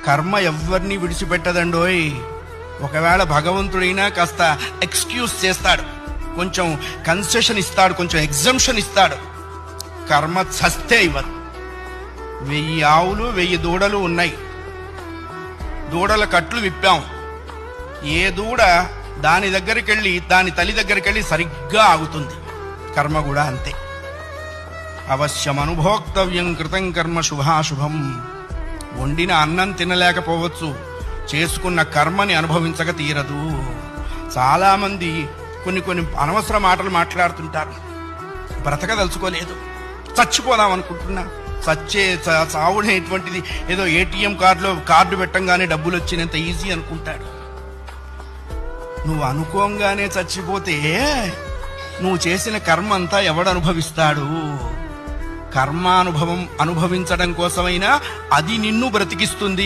కర్మ ఎవరిని విడిచిపెట్టదండోయ్. ఒకవేళ భగవంతుడైనా కాస్త ఎక్స్క్యూజ్ చేస్తాడు, కొంచెం కన్సెషన్ ఇస్తాడు, కొంచెం ఎగ్జంప్షన్ ఇస్తాడు. కర్మ చస్తే ఇవ్వదు. 1000 ఆవులు 1000 దూడలు ఉన్నాయి. దూడల కట్లు విప్పాం. ఏ దూడ దాని దగ్గరికి వెళ్ళి దాని తల్లి దగ్గరికి వెళ్ళి సరిగ్గా ఆగుతుంది. కర్మ కూడా అంతే. అవశ్యం అనుభోక్తవ్యం కృతం కర్మ శుభాశుభం. వండిన అన్నం తినలేకపోవచ్చు, చేసుకున్న కర్మని అనుభవించక తీరదు. చాలామంది కొన్ని అనవసర మాటలు మాట్లాడుతుంటారు. బ్రతకదలుచుకోలేదు, చచ్చిపోదాం అనుకుంటున్నా. చావుడేటువంటిది ఏదో ఏటీఎం కార్డు పెట్టంగానే డబ్బులు వచ్చినంత ఈజీ అనుకుంటాడు. నువ్వు అనుకోంగానే చచ్చిపోతే నువ్వు చేసిన కర్మ అంతా ఎవడు అనుభవిస్తాడు? కర్మానుభవం అనుభవించడం కోసమైనా అది నిన్ను బ్రతికిస్తుంది.